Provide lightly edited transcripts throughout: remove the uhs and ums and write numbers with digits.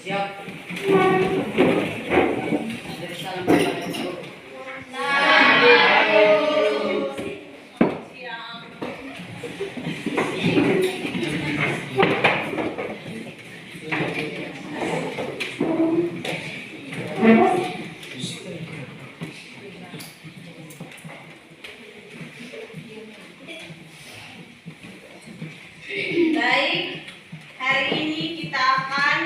Siap. Dari salam kepada guru. Baik, hari ini kita akan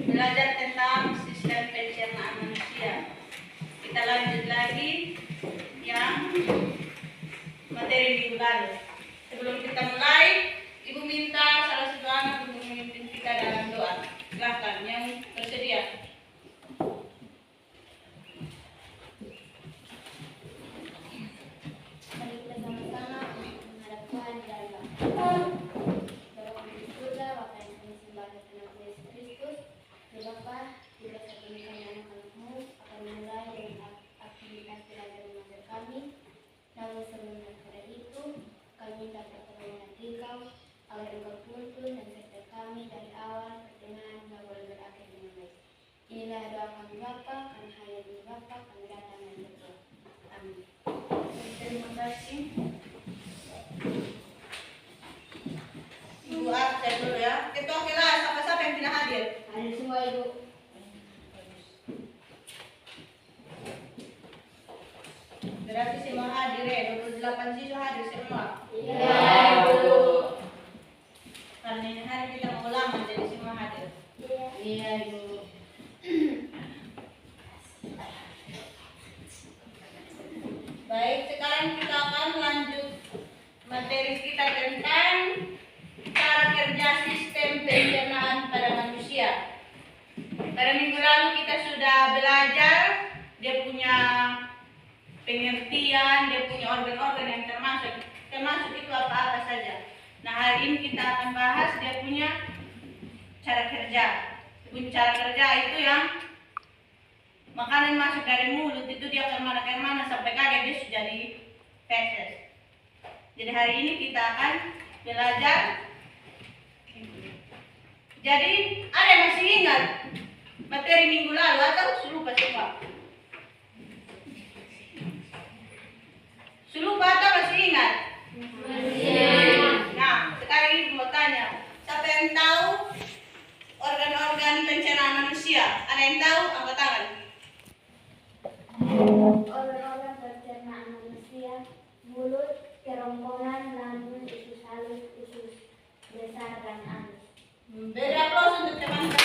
belajar tentang sistem pencernaan manusia. Kita lanjut lagi yang materi minggu lalu. Sebelum kita mulai, Ibu minta salah satu anak untuk memimpin kita dalam doa. Silakan yang bersedia. Mari kita sama-sama menghadap Tuhan di dalam doa. Bapa kami di surga, Bapa yang kami sembah dalam nama Yesus Kristus. Ya Bapa, juga satu kami anak-anakmu akan mulai dengan aktivitas belajar mengajar kami. Namun sebelum daripada itu, kami minta pertolongan Engkau agar Engkau tuntun dan sertai kami dari awal pertengahan hingga boleh berakhir dengan baik. Inilah doa kami Bapa, karena hanya di Bapa kami datang dan berdoa. Amin. Terima kasih. Ibu absen dulu ya. Ketua kelas, siapa-siapa yang tidak hadir? Hadir semua Ibu. Berarti semua hadir ya, 28 siswa hadir semua. Iya Ibu. Karena ini hari kita mau ulangan jadi semua hadir. Iya Ibu. Baik, sekarang kita akan lanjut materi kita tentang cara kerja sistem pencernaan pada manusia. Pada minggu lalu kita sudah belajar dia punya pengertian, dia punya organ-organ yang termasuk itu apa-apa saja. Nah, hari ini kita akan bahas dia punya cara kerja. Cara kerja itu yang makanan masuk dari mulut itu dia kemana sampai kaget dia sudah jadi feses. Jadi hari ini kita akan belajar. Jadi ada yang masih ingat materi minggu lalu atau lupa semua? Lupa atau masih ingat? Nah, sekarang ibu mau tanya, siapa yang tahu organ-organ pencernaan manusia? Ada yang tahu? Angkat tangan. Organ-organ pencernaan manusia: mulut, kerongkongan, lambung, usus halus, usus besar, dan anus. Beri aplaus untuk teman-teman.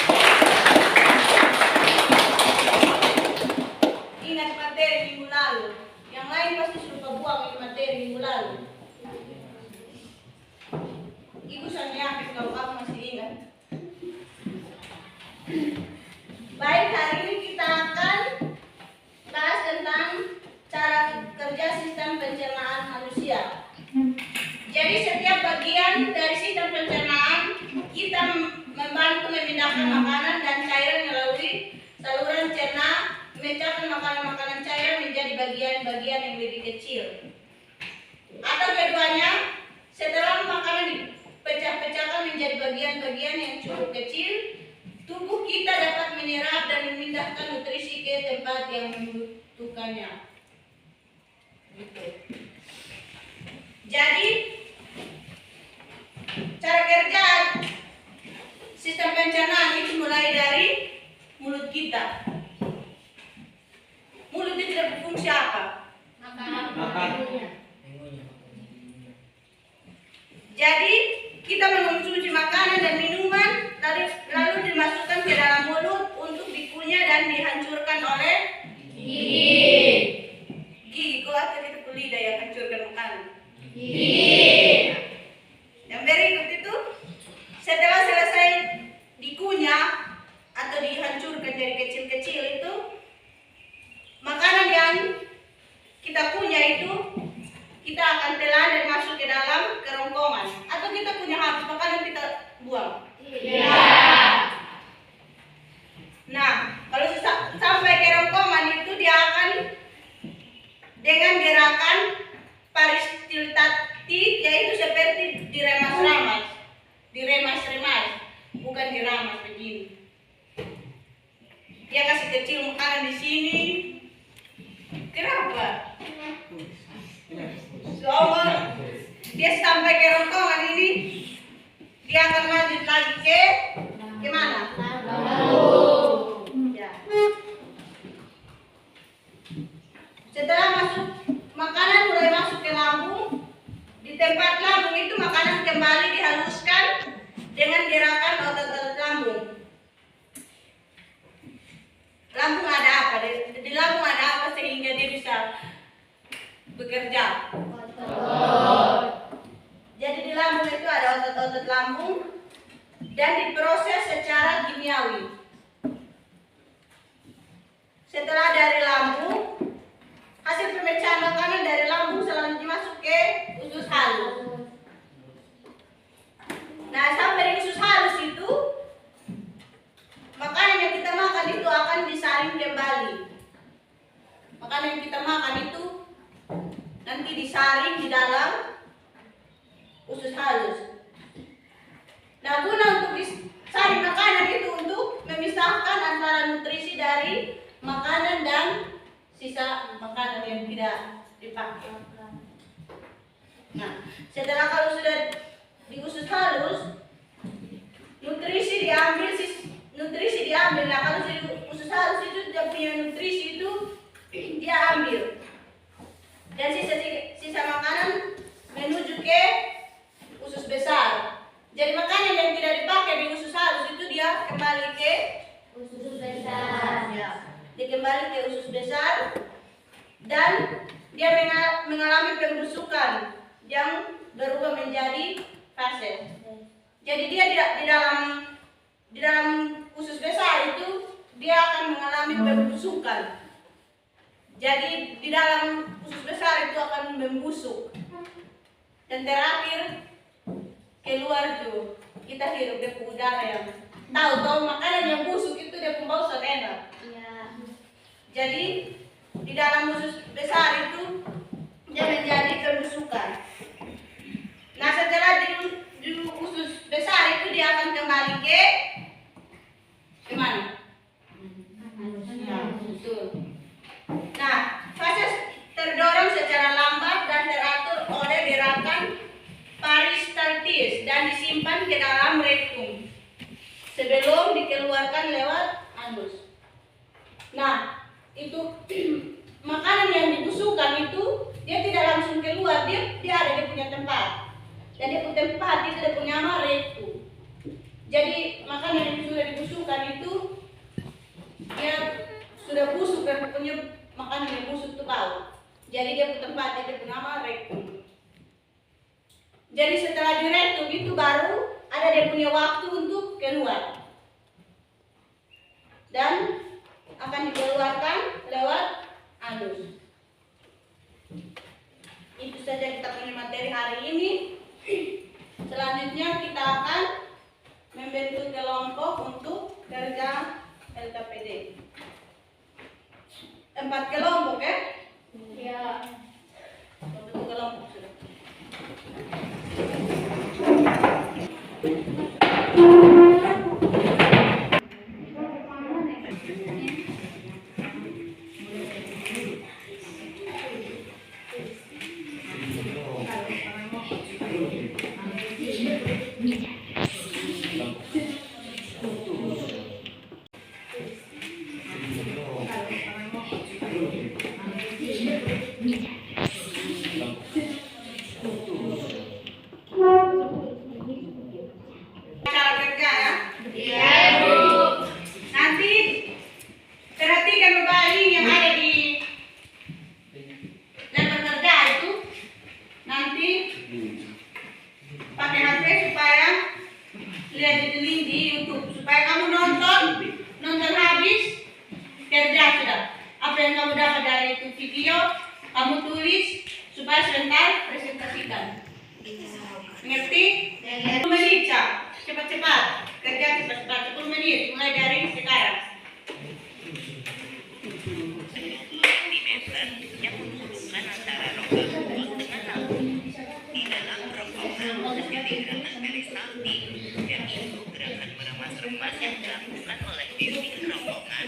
Ingat materi minggu lalu. Yang lain pasti sudah buang ini materi minggu lalu. Ibu saya yakin kalau kamu masih ingat. Baik, hari ini kita akan bahas tentang cara kerja sistem pencernaan manusia. Jadi setiap bagian dari sistem pencernaan kita membantu memindahkan makanan dan cairan melalui saluran cerna, memecahkan makanan-makanan cairan menjadi bagian-bagian yang lebih kecil. Atau keduanya, setelah makanan dipecah-pecahkan menjadi bagian-bagian yang cukup kecil, tubuh kita dapat menyerap dan memindahkan nutrisi ke tempat yang membutuhkannya. Gitu. Jadi, cara kerja sistem pencernaan itu mulai dari mulut kita. Mulut itu berfungsi apa? Makan. Jadi, kita mengonsumsi makanan dan minuman lalu dimasukkan ke dalam mulut untuk dikunyah dan dihancurkan oleh gigi. Dia kasih kecil makanan di sini. Kenapa? Soalnya dia sampai ke rongkongan ini, dia akan lanjut lagi ke mana? Ya. Setelah masuk makanan mulai masuk ke lambung, di tempat lambung itu makanan kembali dihaluskan dengan gerakan otot-otot lambung. Lambung ada apa? Di lambung ada apa sehingga dia bisa bekerja? Jadi di lambung itu ada otot-otot lambung dan diproses secara kimiawi. Setelah dari lambung, hasil pemecahan makanan dari lambung selanjutnya masuk ke usus halus. Nah, sampai di usus halus itu, makanan yang kita makan itu akan disaring kembali. Makanan yang kita makan itu nanti disaring di dalam usus halus. Nah, guna untuk disaring makanan itu untuk memisahkan antara nutrisi dari makanan dan sisa makanan yang tidak dipakai. Nah, setelah kalau sudah di usus halus, nutrisi diambil. Nah, kalau di usus halus itu dia punya nutrisi itu dia ambil. Dan sisa makanan menuju ke usus besar. Jadi makanan yang tidak dipakai di usus halus itu dia kembali ke Usus besar. ya, dia kembali ke usus besar dan dia mengalami pembusukan yang berubah menjadi fase. Jadi dia di dalam usus besar itu dia akan mengalami pembusukan. Jadi di dalam usus besar itu akan membusuk. Dan terakhir keluar tuh kita hirup dia udara yang tahu makanan yang busuk itu dia bau enak. Iya. Jadi di dalam usus besar itu dia menjadi pembusukan. Nah, setelah di usus besar itu dia akan kembali ke mana? Nah, betul. Nah, fase terdorong secara lambat dan teratur oleh gerakan peristaltis dan disimpan ke dalam rektum sebelum dikeluarkan lewat anus. Nah, itu makanan yang dibusukkan itu dia tidak langsung keluar, dia ada di punya tempat. Dan dia punya tempat itu dia punya nama rektum. Jadi makanan yang sudah dibusukkan itu dia sudah busuk dan punya makanan yang busuk itu bau. Jadi dia punya tempat dia punya nama rektum. Jadi setelah di rektum itu baru ada dia punya waktu untuk keluar. Dan akan dikeluarkan lewat anus. Itu saja kita punya materi hari ini. Selanjutnya kita akan membentuk kelompok untuk kerja LKPD. 4 kelompok ya? Iya. Membentuk kelompok sudah. Cara kerja ya? Iya, Bu. Nanti perhatikan kembali yang ada di lembar kerja itu. Nanti pakai HP supaya lihat di link di YouTube supaya kamu nonton habis kerja sudah. Apa yang kamu dapat dari itu video kamu tulis supaya sebentar presentasikan. Mengerti? 10 menit, Cak. Cepat-cepat. Kerja cepat-cepat. 10 menit. Mulai dari sekarang. yang menghubungkan antara rongga mulut dengan lambung. Di dalam rongga terjadi gerakan peristaltik, yaitu gerakan meremas-remas yang dilakukan oleh dinding ronggongan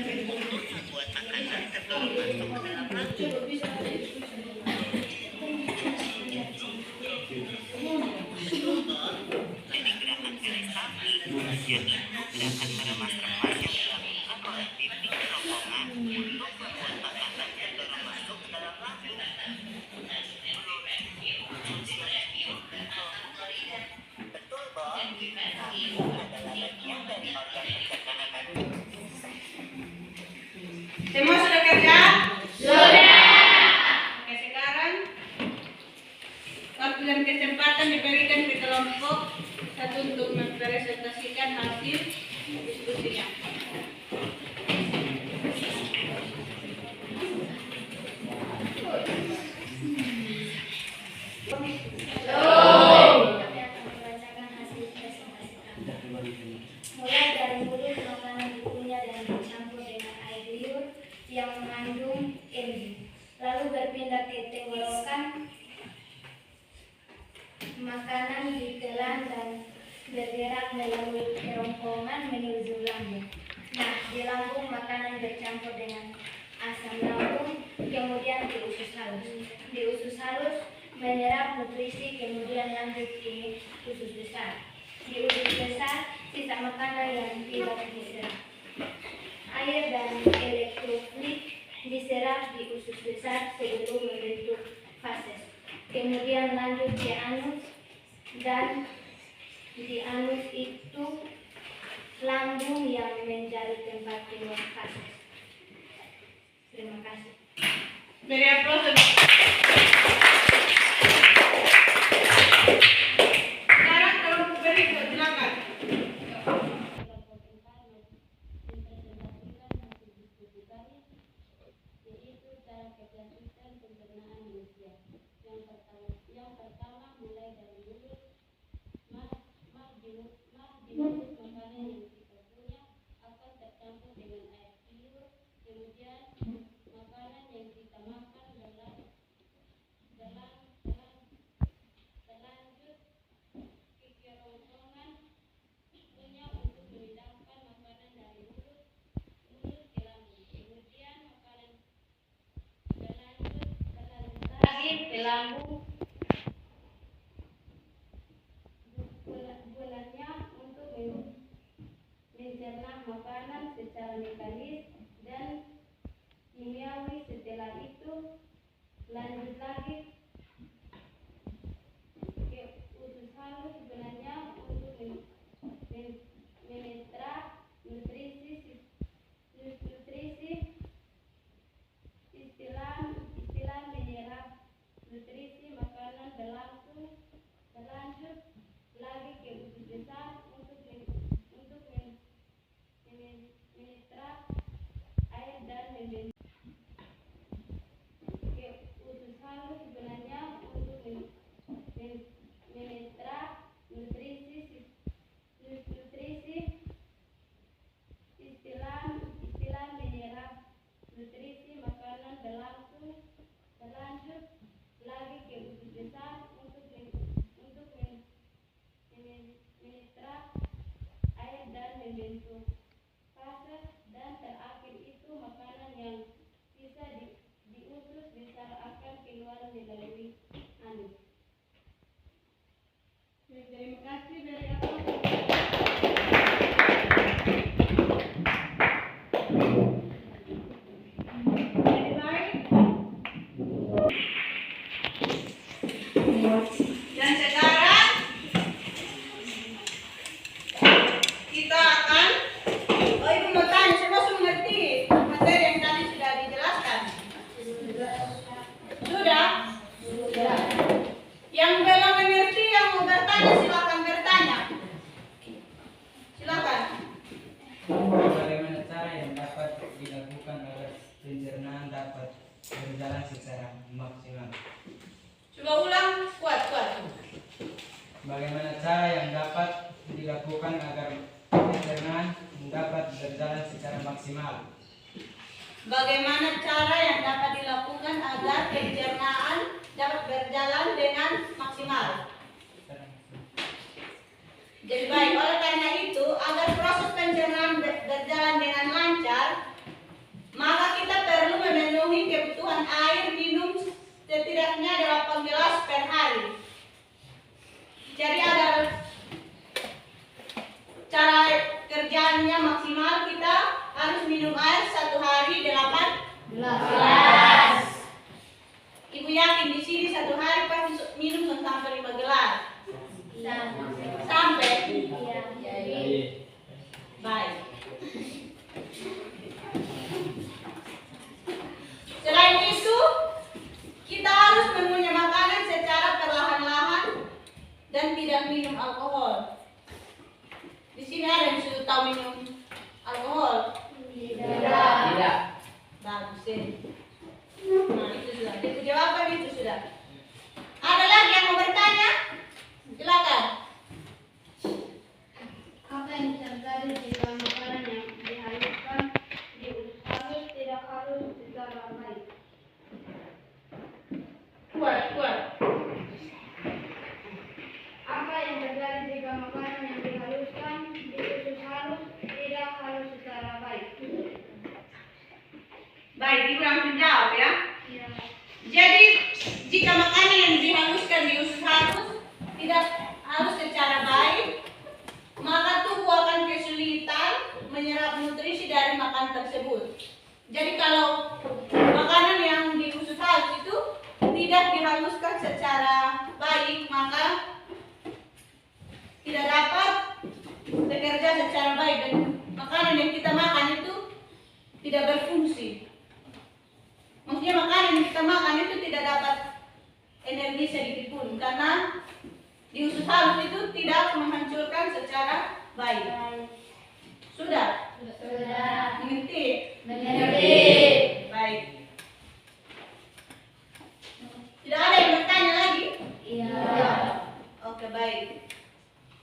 makanan bercampur dengan asam lambung, kemudian diusus halus. Diusus halus menyerap nutrisi, kemudian lanjut ke usus besar. Di usus besar, sisa makanan yang tidak diserap. Air dan elektrolit diserap di usus besar sebelum membentuk fases. Kemudian lanjut ke anus, dan di anus itu lambung yang menjadi tempat keluar fases. Terima kasih. Beri aplaus. Sekarang kelompok berikut, silakan. Yaitu cara kerja sistem pencernaan manusia. Yang pertama mulai dari mulut. Di mulut makanan yang kita punya akan tercampur dengan air liur. Kemudian makanan yang kita makan terlanjut ke kerongkongan punya untuk memindahkan makanan dari mulut ke lambung. Kemudian makanan terlanjut lagi ke lambung. Gunanya untuk mencerna makanan secara mekanis dan kimiawi. Setelah itu lanjut lagi ke usus halus. Gunanya untuk menetra nutrisi istilah menyerap nutrisi makanan berlanjut lagi ke usus besar untuk menetra air dan membentuk ke usus halus. Gunanya untuk menetra nutrisi istilah menyerap nutrisi makanan berlanjut lagi ke usus besar untuk menetra air dan membentuk fases. Dan terakhir itu makanan yang sisa di usus besar akan keluar melalui anus. Terima kasih, beri aplaus. Jadi baik. Dan sekarang kita akan, ibu mau tanya, semua sudah mengerti materi yang tadi sudah dijelaskan? Sudah? Yang belum mengerti, yang mau bertanya, silakan bertanya. Silakan. Bagaimana cara yang dapat dilakukan agar pencernaan dapat berjalan secara maksimal? Coba ulang, kuat. Bagaimana cara yang dapat dilakukan agar pencernaan dapat berjalan secara maksimal? Bagaimana cara yang dapat dilakukan agar pencernaan dapat berjalan dengan maksimal? Jadi baik, oleh karena itu, agar proses pencernaan berjalan dengan lancar, maka kita perlu memenuhi kebutuhan air minum setidaknya 8 gelas per hari. Jadi agar cara kerjanya maksimal, kita harus minum air 1 hari 8 gelas. Ibu yakin di sini 1 hari pasti minum sampai 5 gelas? Sampai? Baik. Selain itu, kita harus menunya makanan secara perlahan-lahan dan tidak minum alkohol. Di sini ada yang sudah tahu minum alkohol? Tidak. Bagus ya. Nah, itu sudah. Itu jawaban itu sudah. Ada lagi yang mau bertanya? Silakan. Apa yang terjadi jika makanan ibu langsung jawab ya. Iya. Jadi jika makanan yang dihaluskan diusus halus tidak halus secara baik, maka tubuh akan kesulitan menyerap nutrisi dari makanan tersebut. Jadi kalau makanan yang diusus halus itu tidak dihaluskan secara baik, maka tidak dapat bekerja secara baik dan makanan yang kita makan itu tidak berfungsi. Maksudnya makanan yang kita makan itu tidak dapat energi sedikit pun karena diusus halus itu tidak menghancurkan secara baik. Sudah? Sudah. Mengerti? Mengerti. Baik. Tidak ada yang bertanya lagi? Iya. Oke, baik.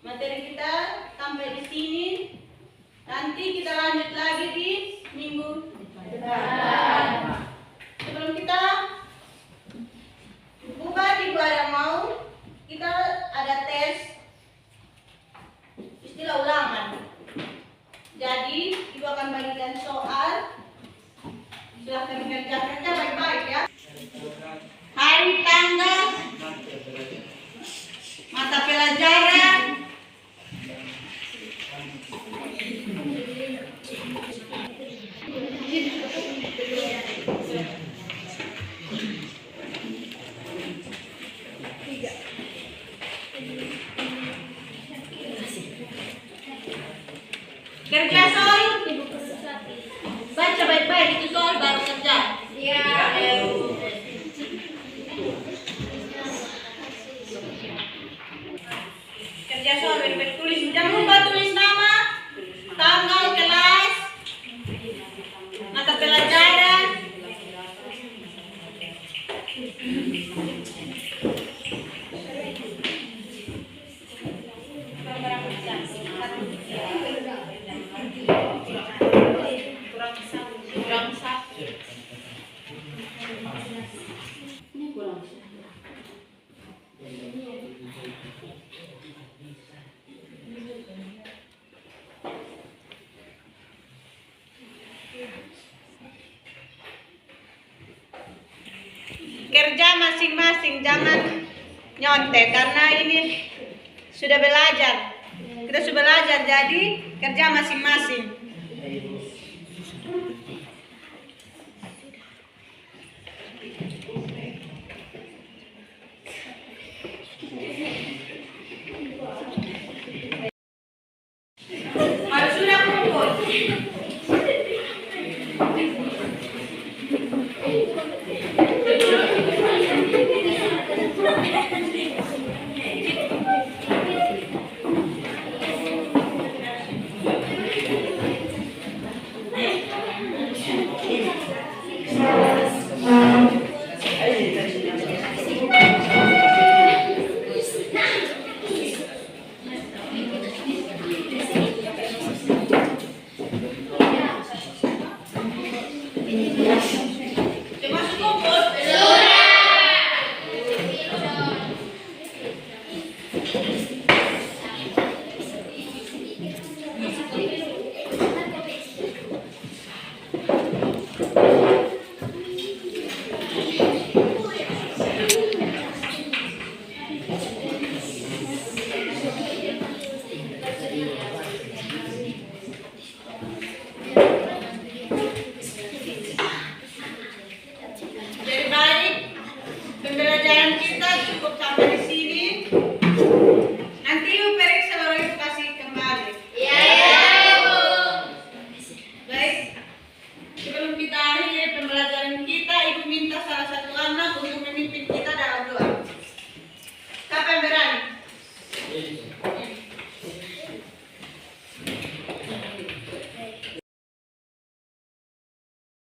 Materi kita sampai di sini. Nanti kita lanjut lagi di minggu depan. Sebelum kita buka, ibu ada mau, kita ada tes istilah ulangan. Jadi ibu akan bagikan soal. Silahkan dikerjakannya baik-baik ya. Hari, tanggal, mata pelajaran, kerja soal. Baca baik-baik itu soal baru kerja. Iya. Kerja soal baik-baik tulis. Jangan lupa tulis nama, tanggal, kelas, mata pelajaran. Kurang satu. Ini kurang satu. Kerja masing-masing, jangan nyontek karena ini sudah belajar. Kita sudah belajar, jadi kerja masing-masing. Harus sudah kumpul.